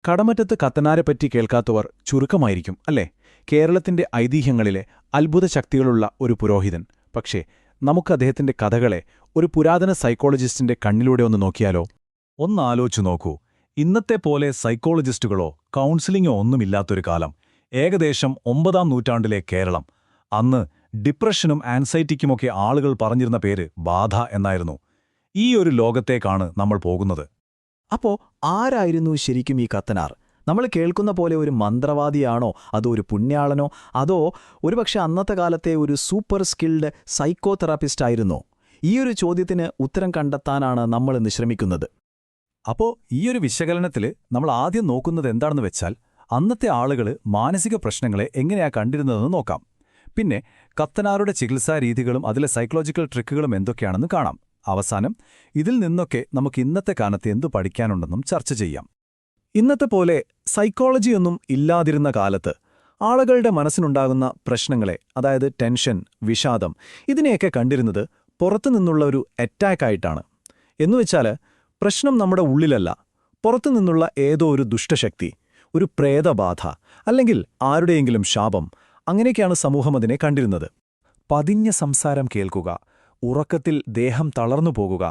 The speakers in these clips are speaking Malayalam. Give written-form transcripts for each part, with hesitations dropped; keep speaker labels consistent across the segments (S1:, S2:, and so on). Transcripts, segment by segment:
S1: കടമറ്റത്ത് കത്തനാരെപ്പറ്റി കേൾക്കാത്തവർ ചുരുക്കമായിരിക്കും അല്ലേ? കേരളത്തിന്റെ ഐതിഹ്യങ്ങളിലെ അത്ഭുത ശക്തികളുള്ള ഒരു പുരോഹിതൻ. പക്ഷേ നമുക്കദ്ദേഹത്തിന്റെ കഥകളെ ഒരു പുരാതന സൈക്കോളജിസ്റ്റിന്റെ കണ്ണിലൂടെ ഒന്ന് നോക്കിയാലോ?
S2: ഒന്നാലോചിച്ചു നോക്കൂ. ഇന്നത്തെ പോലെ സൈക്കോളജിസ്റ്റുകളോ കൗൺസിലിങ്ങോ ഒന്നുമില്ലാത്തൊരു കാലം. ഏകദേശം 9-ാം നൂറ്റാണ്ടിലെ കേരളം. അന്ന് ഡിപ്രഷനും ആൻസൈറ്റിക്കുമൊക്കെ ആളുകൾ പറഞ്ഞിരുന്ന പേര് ബാധ എന്നായിരുന്നു. ഈ ഒരു ലോകത്തേക്കാണ് നമ്മൾ പോകുന്നത്.
S3: അപ്പോ ആരായിരുന്നു ശരിക്കും ഈ കത്തനാർ? നമ്മൾ കേൾക്കുന്ന പോലെ ഒരു മന്ത്രവാദിയാണോ, അതോ ഒരു പുണ്യാളനോ, അതോ ഒരുപക്ഷെ അന്നത്തെ കാലത്തെ ഒരു സൂപ്പർ സ്കിൽഡ് സൈക്കോ തെറാപ്പിസ്റ്റായിരുന്നോ? ഈയൊരു ചോദ്യത്തിന് ഉത്തരം കണ്ടെത്താനാണ് നമ്മളിന്ന് ശ്രമിക്കുന്നത്.
S2: അപ്പോ ഈയൊരു വിശകലനത്തിൽ നമ്മൾ ആദ്യം നോക്കുന്നത് എന്താണെന്ന് വെച്ചാൽ, അന്നത്തെ ആളുകൾ മാനസിക പ്രശ്നങ്ങളെ എങ്ങനെയാ കണ്ടിരുന്നതെന്ന് നോക്കാം. പിന്നെ കത്തനാരുടെ ചികിത്സാരീതികളും അതിലെ സൈക്കോളജിക്കൽ ട്രിക്കുകളും എന്തൊക്കെയാണെന്ന് കാണാം. അവസാനം ഇതിൽ നിന്നൊക്കെ നമുക്ക് ഇന്നത്തെ കാലത്ത് എന്തു പഠിക്കാനുണ്ടെന്നും ചർച്ച ചെയ്യാം.
S1: ഇന്നത്തെ പോലെ സൈക്കോളജിയൊന്നും ഇല്ലാതിരുന്ന കാലത്ത് ആളുകളുടെ മനസ്സിനുണ്ടാകുന്ന പ്രശ്നങ്ങളെ, അതായത് ടെൻഷൻ, വിഷാദം, ഇതിനെയൊക്കെ കണ്ടിരുന്നത് പുറത്തുനിന്നുള്ള ഒരു അറ്റാക്കായിട്ടാണ്. എന്നുവെച്ചാൽ പ്രശ്നം നമ്മുടെ ഉള്ളിലല്ല, പുറത്തുനിന്നുള്ള ഏതോ ഒരു ദുഷ്ടശക്തി, ഒരു പ്രേതബാധ, അല്ലെങ്കിൽ ആരുടെയെങ്കിലും ശാപം, അങ്ങനെയൊക്കെയാണ് സമൂഹം അതിനെ കണ്ടിരുന്നത്.
S2: പതിഞ്ഞ സംസാരം കേൾക്കുക, ഉറക്കത്തിൽ ദേഹം തളർന്നു പോകുക.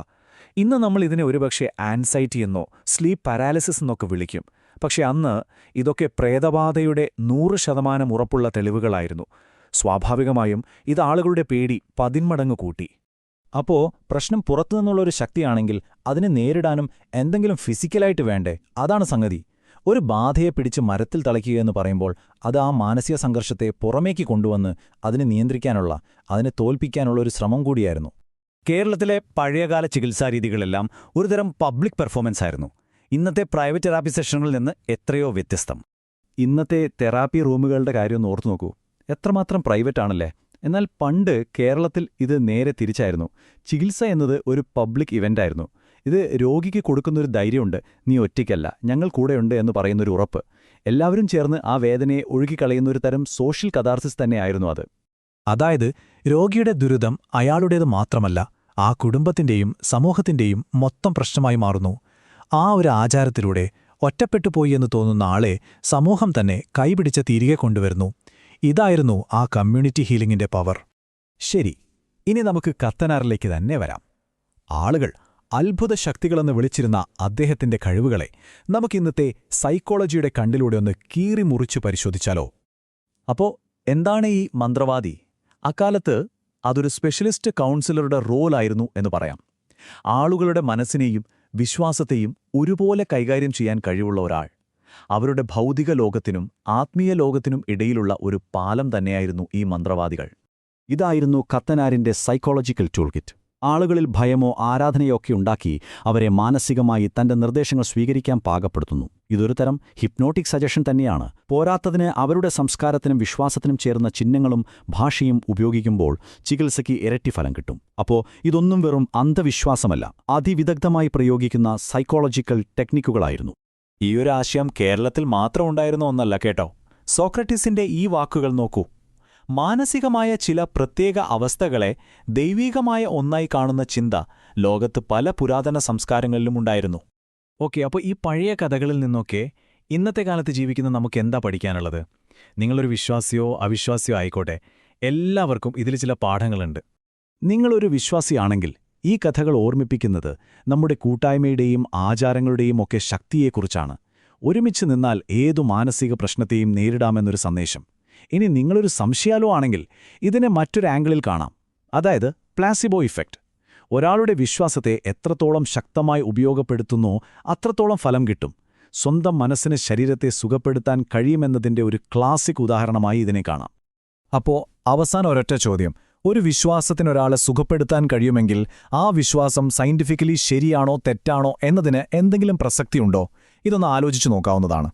S2: ഇന്ന് നമ്മൾ ഇതിനെ ഒരുപക്ഷെ ആൻസൈറ്റി എന്നോ സ്ലീപ്പ് പാരാലിസിസ് എന്നൊക്കെ വിളിക്കും. പക്ഷെ അന്ന് ഇതൊക്കെ പ്രേതബാധയുടെ 100% ഉറപ്പുള്ള തെളിവുകളായിരുന്നു. സ്വാഭാവികമായും ഇത് ആളുകളുടെ പേടി 10 മടങ്ങ് കൂട്ടി.
S1: അപ്പോ പ്രശ്നം പുറത്തുനിന്നുള്ളൊരു ശക്തിയാണെങ്കിൽ അതിനെ നേരിടാനും എന്തെങ്കിലും ഫിസിക്കലായിട്ട് വേണ്ടേ? അതാണ് സംഗതി. ഒരു ബാധയെ പിടിച്ച് മരത്തിൽ തളയ്ക്കുകയെന്ന് പറയുമ്പോൾ അത് ആ മാനസിക സംഘർഷത്തെ പുറമേക്ക് കൊണ്ടുവന്ന് അതിനെ നിയന്ത്രിക്കാനുള്ള, അതിനെ തോൽപ്പിക്കാനുള്ള ഒരു ശ്രമം കൂടിയായിരുന്നു.
S2: കേരളത്തിലെ പഴയകാല ചികിത്സാരീതികളെല്ലാം ഒരുതരം പബ്ലിക് പെർഫോമൻസ് ആയിരുന്നു. ഇന്നത്തെ പ്രൈവറ്റ് തെറാപ്പി സെഷനുകളിൽ നിന്ന് എത്രയോ വ്യത്യസ്തം.
S1: ഇന്നത്തെ തെറാപ്പി റൂമുകളുടെ കാര്യമൊന്ന് ഓർത്തു നോക്കൂ, എത്രമാത്രം പ്രൈവറ്റ് ആണല്ലേ. എന്നാൽ പണ്ട് കേരളത്തിൽ ഇത് നേരെ തിരിച്ചായിരുന്നു. ചികിത്സ എന്നത് ഒരു പബ്ലിക് ഇവന്റായിരുന്നു. ഇത് രോഗിക്ക് കൊടുക്കുന്നൊരു ധൈര്യമുണ്ട്, നീ ഒറ്റയ്ക്കല്ല, ഞങ്ങൾ കൂടെയുണ്ട് എന്ന് പറയുന്നൊരു ഉറപ്പ്. എല്ലാവരും ചേർന്ന് ആ വേദനയെ ഒഴുകിക്കളയുന്നൊരു തരം സോഷ്യൽ കഥാർസിസ് തന്നെയായിരുന്നു അത്.
S4: അതായത് രോഗിയുടെ ദുരിതം അയാളുടേത് മാത്രമല്ല, ആ കുടുംബത്തിന്റെയും സമൂഹത്തിന്റെയും മൊത്തം പ്രശ്നമായി മാറുന്നു. ആ ഒരു ആചാരത്തിലൂടെ ഒറ്റപ്പെട്ടുപോയി എന്ന് തോന്നുന്ന ആളെ സമൂഹം തന്നെ കൈപിടിച്ച് തിരികെ കൊണ്ടുവരുന്നു. ഇതായിരുന്നു ആ കമ്മ്യൂണിറ്റി ഹീലിംഗിന്റെ പവർ.
S1: ശരി, ഇനി നമുക്ക് കത്തനാറിലേക്ക് തന്നെ വരാം. ആളുകൾ അത്ഭുത ശക്തികളെന്ന് വിളിച്ചിരുന്ന അദ്ദേഹത്തിന്റെ കഴിവുകളെ നമുക്കിന്നത്തെ സൈക്കോളജിയുടെ കണ്ണിലൂടെ ഒന്ന് കീറിമുറിച്ചു പരിശോധിച്ചാലോ? അപ്പോ എന്താണ് ഈ മന്ത്രവാദി? അക്കാലത്ത് അതൊരു സ്പെഷ്യലിസ്റ്റ് കൗൺസിലറുടെ റോലായിരുന്നു എന്ന് പറയാം. ആളുകളുടെ മനസ്സിനെയും വിശ്വാസത്തെയും ഒരുപോലെ കൈകാര്യം ചെയ്യാൻ കഴിവുള്ള ഒരാൾ. അവരുടെ ഭൗതിക ലോകത്തിനും ആത്മീയ ലോകത്തിനും ഇടയിലുള്ള ഒരു പാലം തന്നെയായിരുന്നു ഈ മന്ത്രവാദികൾ. ഇതായിരുന്നു കത്തനാരിന്റെ സൈക്കോളജിക്കൽ ടൂൾകിറ്റ്. ആളുകളിൽ ഭയമോ ആരാധനയോ ഒക്കെ ഉണ്ടാക്കി അവരെ മാനസികമായി തന്റെ നിർദ്ദേശങ്ങൾ സ്വീകരിക്കാൻ പാകപ്പെടുത്തുന്നു. ഇതൊരു തരം ഹിപ്നോട്ടിക് സജഷൻ തന്നെയാണ്. പോരാത്തതിന് അവരുടെ സംസ്കാരത്തിനും വിശ്വാസത്തിനും ചേർന്ന ചിഹ്നങ്ങളും ഭാഷയും ഉപയോഗിക്കുമ്പോൾ ചികിത്സയ്ക്ക് ഇരട്ടി ഫലം കിട്ടും. അപ്പോൾ ഇതൊന്നും വെറും അന്ധവിശ്വാസമല്ല, അതിവിദഗ്ധമായി പ്രയോഗിക്കുന്ന സൈക്കോളജിക്കൽ ടെക്നിക്കുകളായിരുന്നു.
S2: ഈയൊരു ആശയം കേരളത്തിൽ മാത്രം ഉണ്ടായിരുന്ന ഒന്നല്ല കേട്ടോ. സോക്രട്ടീസിന്റെ ഈ വാക്കുകൾ നോക്കൂ. മാനസികമായ ചില പ്രത്യേക അവസ്ഥകളെ ദൈവീകമായ ഒന്നായി കാണുന്ന ചിന്ത ലോകത്ത് പല പുരാതന സംസ്കാരങ്ങളിലും ഉണ്ടായിരുന്നു.
S1: ഓക്കെ, അപ്പോൾ ഈ പഴയ കഥകളിൽ നിന്നൊക്കെ ഇന്നത്തെ കാലത്ത് ജീവിക്കുന്ന നമുക്ക് എന്താ പഠിക്കാനുള്ളത്? നിങ്ങളൊരു വിശ്വാസിയോ അവിശ്വാസിയോ ആയിക്കോട്ടെ, എല്ലാവർക്കും ഇതിൽ ചില പാഠങ്ങളുണ്ട്. നിങ്ങളൊരു വിശ്വാസിയാണെങ്കിൽ ഈ കഥകൾ ഓർമ്മിപ്പിക്കുന്നത് നമ്മുടെ കൂട്ടായ്മയുടെയും ആചാരങ്ങളുടെയും ഒക്കെ ശക്തിയെക്കുറിച്ചാണ്. ഒരുമിച്ച് നിന്നാൽ ഏതു മാനസിക പ്രശ്നത്തെയും നേരിടാമെന്നൊരു സന്ദേശം. ഇനി നിങ്ങളൊരു സംശയാലോ ആണെങ്കിൽ ഇതിനെ മറ്റൊരു ആംഗിളിൽ കാണാം, അതായത് പ്ലാസിബോ ഇഫക്റ്റ്. ഒരാളുടെ വിശ്വാസത്തെ എത്രത്തോളം ശക്തമായി ഉപയോഗപ്പെടുത്തുന്നോ അത്രത്തോളം ഫലം കിട്ടും. സ്വന്തം മനസ്സിന് ശരീരത്തെ സുഖപ്പെടുത്താൻ കഴിയുമെന്നതിന്റെ ഒരു ക്ലാസിക് ഉദാഹരണമായി ഇതിനെ കാണാം. അപ്പോൾ അവസാനം ഒരൊറ്റ ചോദ്യം: ഒരു വിശ്വാസത്തിനൊരാളെ സുഖപ്പെടുത്താൻ കഴിയുമെങ്കിൽ ആ വിശ്വാസം സയന്റിഫിക്കലി ശരിയാണോ തെറ്റാണോ എന്നതിന് എന്തെങ്കിലും പ്രസക്തിയുണ്ടോ? ഇതൊന്ന് ആലോചിച്ചു നോക്കാവുന്നതാണ്.